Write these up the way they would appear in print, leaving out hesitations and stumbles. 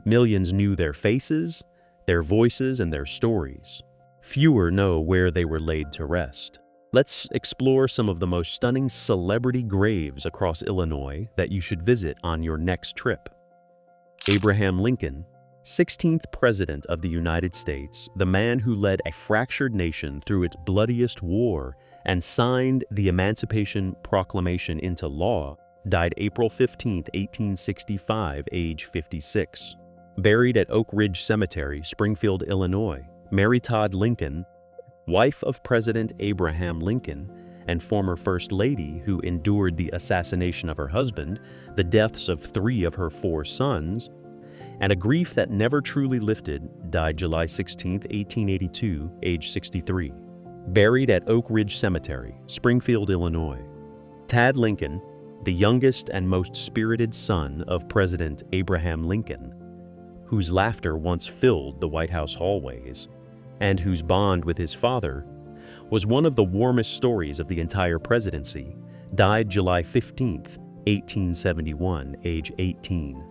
Millions knew their faces, their voices, and their stories. Fewer know where they were laid to rest. Let's explore some of the most stunning celebrity graves across Illinois that you should visit on your next trip. Abraham Lincoln, 16th President of the United States, the man who led a fractured nation through its bloodiest war and signed the Emancipation Proclamation into law, died April 15, 1865, age 56. Buried at Oak Ridge Cemetery, Springfield, Illinois, Mary Todd Lincoln, wife of President Abraham Lincoln and former First Lady who endured the assassination of her husband, the deaths of 3 of her 4 sons, and a grief that never truly lifted, died July 16, 1882, age 63. Buried at Oak Ridge Cemetery, Springfield, Illinois. Tad Lincoln, the youngest and most spirited son of President Abraham Lincoln, whose laughter once filled the White House hallways, and whose bond with his father was one of the warmest stories of the entire presidency, died July 15, 1871, age 18.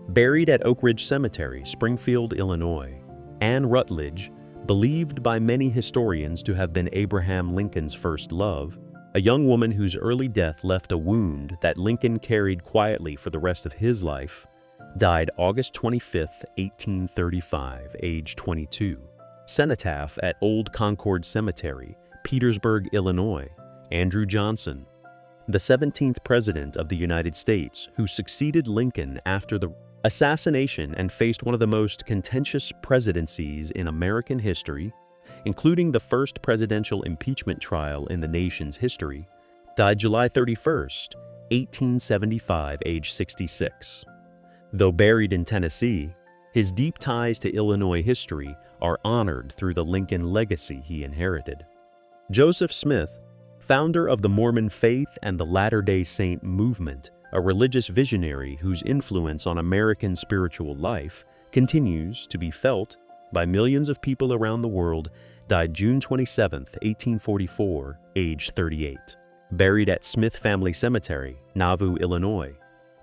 Buried at Oak Ridge Cemetery, Springfield, Illinois. Anne Rutledge, believed by many historians to have been Abraham Lincoln's first love, a young woman whose early death left a wound that Lincoln carried quietly for the rest of his life, died August 25, 1835, age 22. Cenotaph at Old Concord Cemetery, Petersburg, Illinois. Andrew Johnson, the 17th President of the United States, who succeeded Lincoln after the assassination and faced one of the most contentious presidencies in American history, including the first presidential impeachment trial in the nation's history, died July 31, 1875, age 66. Though buried in Tennessee, his deep ties to Illinois history are honored through the Lincoln legacy he inherited. Joseph Smith, founder of the Mormon faith and the Latter-day Saint movement, a religious visionary whose influence on American spiritual life continues to be felt by millions of people around the world, died June 27, 1844, age 38. Buried at Smith Family Cemetery, Nauvoo, Illinois.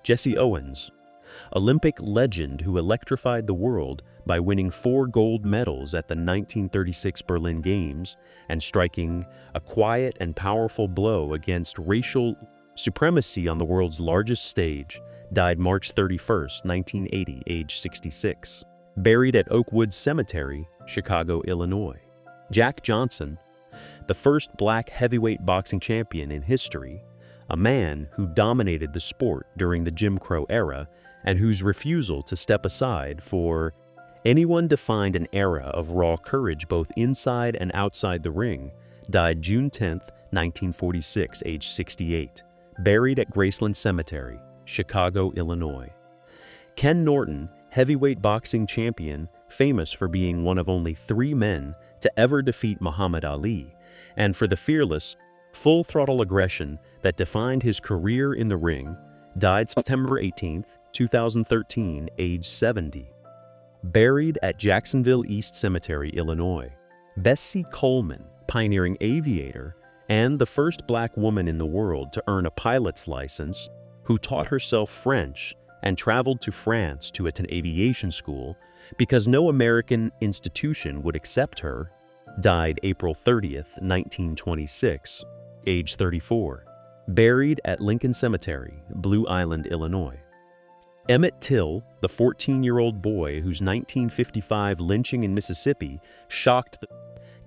Jesse Owens, Olympic legend who electrified the world by winning 4 gold medals at the 1936 Berlin Games and striking a quiet and powerful blow against racial supremacy on the world's largest stage, died March 31, 1980, age 66. Buried at Oakwood Cemetery, Chicago, Illinois. Jack Johnson, the first black heavyweight boxing champion in history, a man who dominated the sport during the Jim Crow era and whose refusal to step aside for anyone defined an era of raw courage both inside and outside the ring, died June 10, 1946, age 68. Buried at Graceland Cemetery, Chicago, Illinois. Ken Norton, heavyweight boxing champion, famous for being one of only 3 men to ever defeat Muhammad Ali, and for the fearless, full-throttle aggression that defined his career in the ring, died September 18, 2013, age 70. Buried at Jacksonville East Cemetery, Illinois. Bessie Coleman, pioneering aviator and the first black woman in the world to earn a pilot's license, who taught herself French and traveled to France to attend aviation school because no American institution would accept her, died April 30, 1926, age 34. Buried at Lincoln Cemetery, Blue Island, Illinois. Emmett Till, the 14-year-old boy whose 1955 lynching in Mississippi shocked the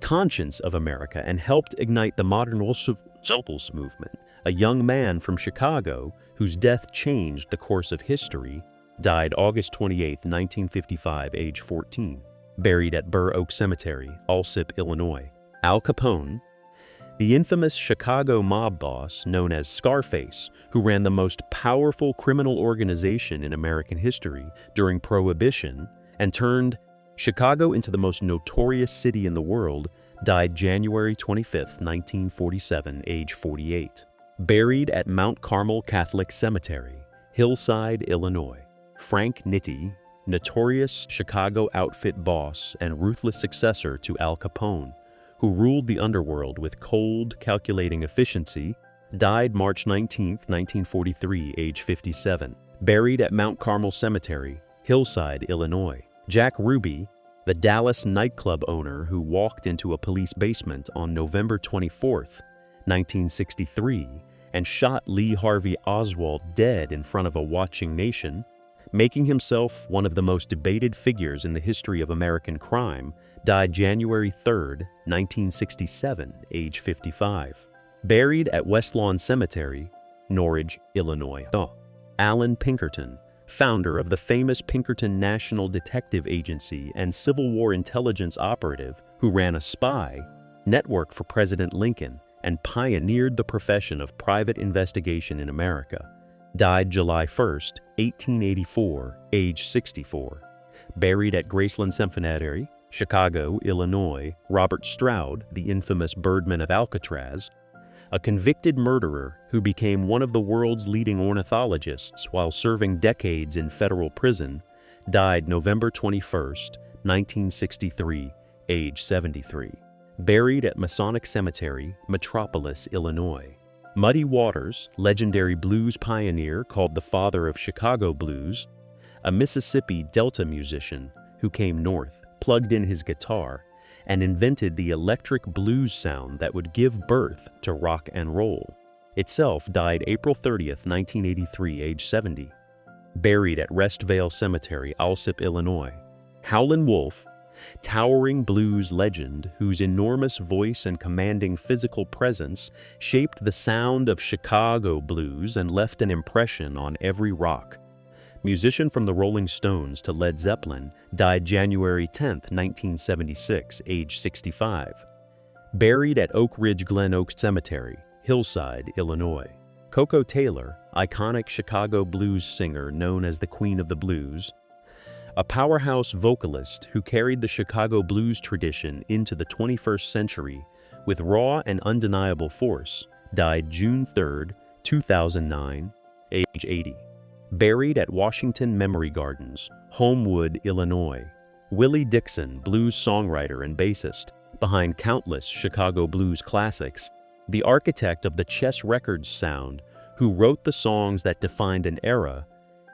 conscience of America and helped ignite the modern Souls movement, a young man from Chicago whose death changed the course of history, died August 28, 1955, age 14. Buried at Burr Oak Cemetery, Alsip, Illinois. Al Capone, the infamous Chicago mob boss known as Scarface, who ran the most powerful criminal organization in American history during Prohibition and turned Chicago into the most notorious city in the world, died January 25, 1947, age 48. Buried at Mount Carmel Catholic Cemetery, Hillside, Illinois. Frank Nitti, notorious Chicago outfit boss and ruthless successor to Al Capone, who ruled the underworld with cold, calculating efficiency, died March 19, 1943, age 57. Buried at Mount Carmel Cemetery, Hillside, Illinois. Jack Ruby, the Dallas nightclub owner who walked into a police basement on November 24, 1963, and shot Lee Harvey Oswald dead in front of a watching nation, making himself one of the most debated figures in the history of American crime, died January 3, 1967, age 55. Buried at West Lawn Cemetery, Norridge, Illinois. Alan Pinkerton, founder of the famous Pinkerton National Detective Agency and Civil War intelligence operative who ran a spy network for President Lincoln and pioneered the profession of private investigation in America, died July 1, 1884, age 64. Buried at Graceland Cemetery, Chicago, Illinois, Robert Stroud, the infamous birdman of Alcatraz, a convicted murderer who became one of the world's leading ornithologists while serving decades in federal prison, died November 21, 1963, age 73. Buried at Masonic Cemetery, Metropolis, Illinois. Muddy Waters, legendary blues pioneer called the father of Chicago blues, a Mississippi Delta musician who came north, plugged in his guitar, and invented the electric blues sound that would give birth to rock and roll. Itself died April 30, 1983, age 70. Buried at Restvale Cemetery, Alsip, Illinois. Howlin' Wolf, towering blues legend whose enormous voice and commanding physical presence shaped the sound of Chicago blues and left an impression on every rock. Musician from the Rolling Stones to Led Zeppelin, died January 10, 1976, age 65. Buried at Oak Ridge Glen Oaks Cemetery, Hillside, Illinois. Coco Taylor, iconic Chicago blues singer known as the Queen of the Blues, a powerhouse vocalist who carried the Chicago blues tradition into the 21st century with raw and undeniable force, died June 3, 2009, age 80. Buried at Washington Memory Gardens, Homewood, Illinois. Willie Dixon, blues songwriter and bassist, behind countless Chicago blues classics, the architect of the Chess Records sound, who wrote the songs that defined an era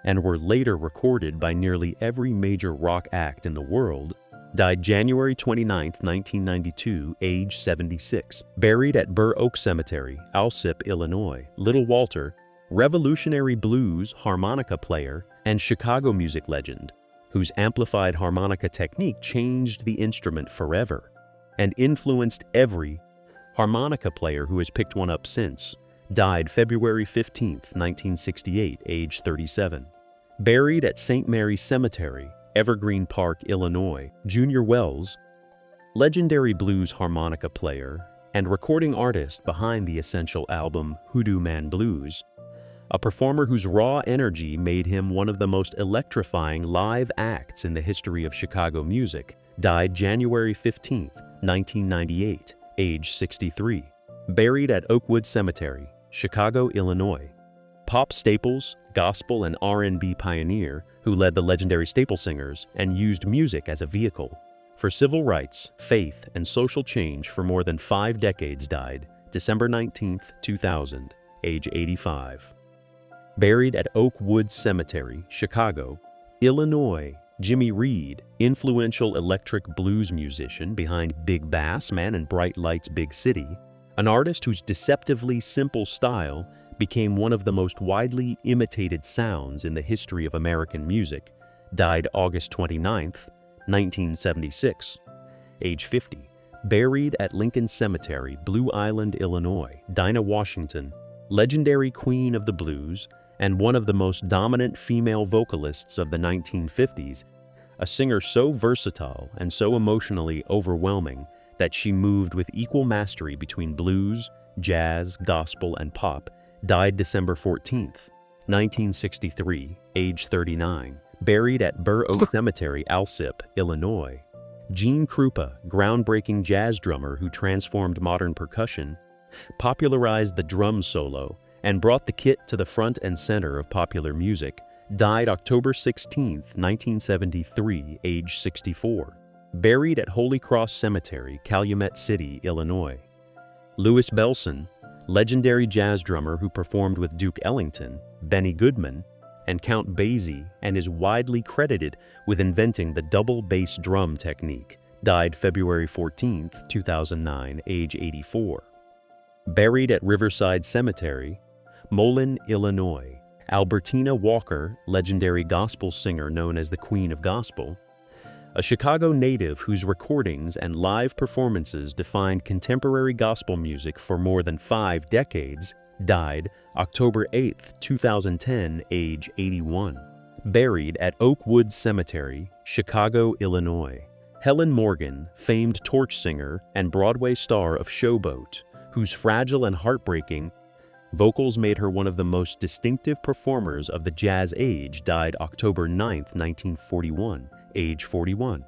and were later recorded by nearly every major rock act in the world, died January 29, 1992, age 76. Buried at Burr Oak Cemetery, Alsip, Illinois. Little Walter, revolutionary blues harmonica player and Chicago music legend, whose amplified harmonica technique changed the instrument forever and influenced every harmonica player who has picked one up since, died February 15, 1968, age 37. Buried at St. Mary's Cemetery, Evergreen Park, Illinois. Junior Wells, legendary blues harmonica player and recording artist behind the essential album Hoodoo Man Blues, a performer whose raw energy made him one of the most electrifying live acts in the history of Chicago music, died January 15, 1998, age 63. Buried at Oakwood Cemetery, Chicago, Illinois. Pop staples, gospel and R&B pioneer who led the legendary Staple Singers and used music as a vehicle for civil rights, faith, and social change for more than 5 decades, died December 19, 2000, age 85. Buried at Oakwood Cemetery, Chicago, Illinois. Jimmy Reed, influential electric blues musician behind Big Bass Man and Bright Lights Big City, an artist whose deceptively simple style became one of the most widely imitated sounds in the history of American music, died August 29, 1976, age 50. Buried at Lincoln Cemetery, Blue Island, Illinois. Dinah Washington, legendary queen of the blues and one of the most dominant female vocalists of the 1950s, a singer so versatile and so emotionally overwhelming that she moved with equal mastery between blues, jazz, gospel, and pop, died December 14, 1963, age 39. Buried at Burr Oak Cemetery, Alsip, Illinois. Gene Krupa, groundbreaking jazz drummer who transformed modern percussion, popularized the drum solo, and brought the kit to the front and center of popular music, died October 16, 1973, age 64. Buried at Holy Cross Cemetery, Calumet City, Illinois. Louis Bellson, legendary jazz drummer who performed with Duke Ellington, Benny Goodman, and Count Basie, and is widely credited with inventing the double bass drum technique. Died February 14, 2009, age 84. Buried at Riverside Cemetery, Moline, Illinois. Albertina Walker, legendary gospel singer known as the Queen of Gospel, a Chicago native whose recordings and live performances defined contemporary gospel music for more than 5 decades, died October 8, 2010, age 81. Buried at Oakwood Cemetery, Chicago, Illinois. Helen Morgan, famed torch singer and Broadway star of Showboat, whose fragile and heartbreaking vocals made her one of the most distinctive performers of the jazz age, died October 9, 1941, age 41.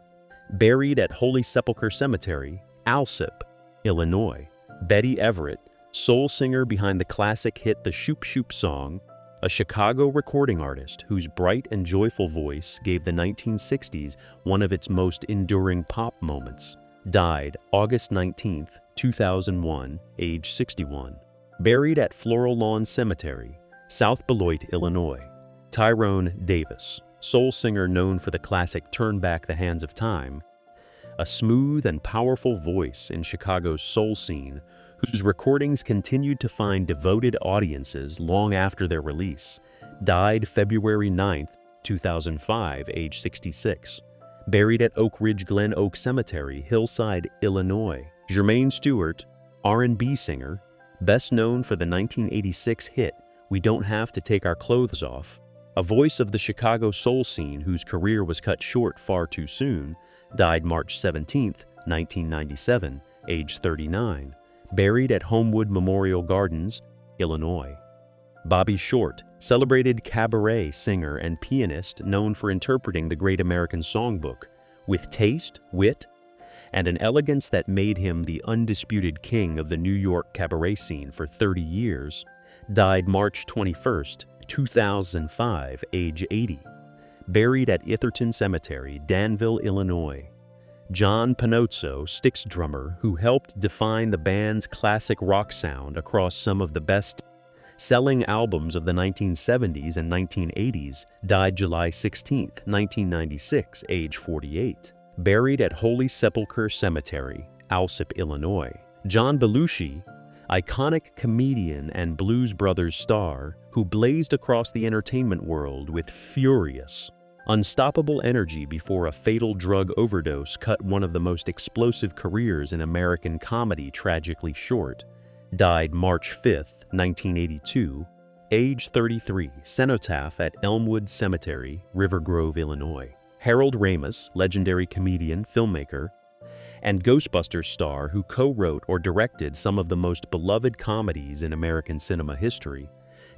Buried at Holy Sepulchre Cemetery, Alsip, Illinois. Betty Everett, soul singer behind the classic hit The Shoop Shoop Song, a Chicago recording artist whose bright and joyful voice gave the 1960s one of its most enduring pop moments, died August 19, 2001, age 61. Buried at Floral Lawn Cemetery, South Beloit, Illinois. Tyrone Davis, soul singer known for the classic Turn Back the Hands of Time, a smooth and powerful voice in Chicago's soul scene whose recordings continued to find devoted audiences long after their release, died February 9, 2005, age 66. Buried at Oak Ridge Glen Oak Cemetery, Hillside, Illinois. Jermaine Stewart, R&B singer, best known for the 1986 hit We Don't Have to Take Our Clothes Off, a voice of the Chicago soul scene whose career was cut short far too soon, died March 17, 1997, age 39. Buried at Homewood Memorial Gardens, Illinois. Bobby Short, celebrated cabaret singer and pianist known for interpreting the Great American Songbook, with taste, wit, and an elegance that made him the undisputed king of the New York cabaret scene for 30 years, died March 21, 2005, age 80. Buried at Itherton Cemetery, Danville, Illinois. John Panozzo, Styx drummer who helped define the band's classic rock sound across some of the best-selling albums of the 1970s and 1980s, died July 16, 1996, age 48. Buried at Holy Sepulchre Cemetery, Alsip, Illinois. John Belushi, iconic comedian and Blues Brothers star who blazed across the entertainment world with furious, unstoppable energy before a fatal drug overdose cut one of the most explosive careers in American comedy tragically short, died March 5, 1982, age 33, cenotaph at Elmwood Cemetery, River Grove, Illinois. Harold Ramis, legendary comedian, filmmaker, and Ghostbusters star who co-wrote or directed some of the most beloved comedies in American cinema history,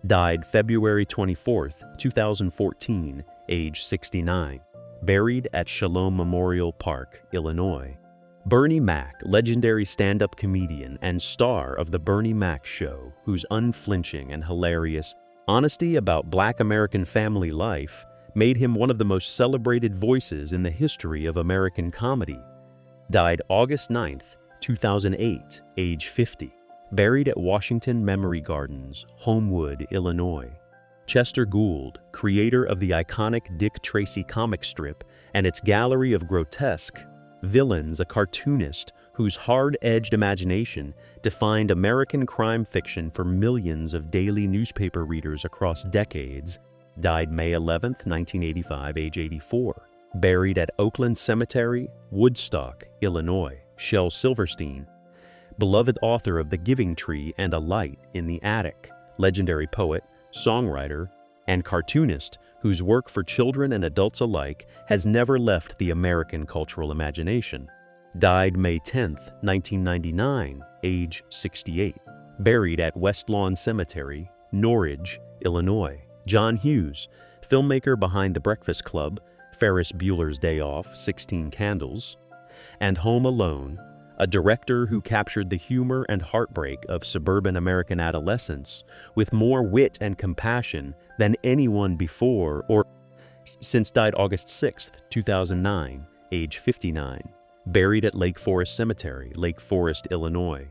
died February 24, 2014, age 69. Buried at Shalom Memorial Park, Illinois. Bernie Mac, legendary stand-up comedian and star of The Bernie Mac Show, whose unflinching and hilarious honesty about Black American family life made him one of the most celebrated voices in the history of American comedy, died August 9, 2008, age 50. Buried at Washington Memory Gardens, Homewood, Illinois. Chester Gould, creator of the iconic Dick Tracy comic strip and its gallery of grotesque villains, a cartoonist whose hard-edged imagination defined American crime fiction for millions of daily newspaper readers across decades, died May 11, 1985, age 84. Buried at Oakland Cemetery, Woodstock, Illinois. Shel Silverstein, beloved author of The Giving Tree and A Light in the Attic, legendary poet, songwriter, and cartoonist whose work for children and adults alike has never left the American cultural imagination, died May 10, 1999, age 68. Buried at West Lawn Cemetery, Norridge, Illinois. John Hughes, filmmaker behind The Breakfast Club, Ferris Bueller's Day Off, 16 Candles, and Home Alone, a director who captured the humor and heartbreak of suburban American adolescence with more wit and compassion than anyone before or since, died August 6, 2009, age 59. Buried at Lake Forest Cemetery, Lake Forest, Illinois.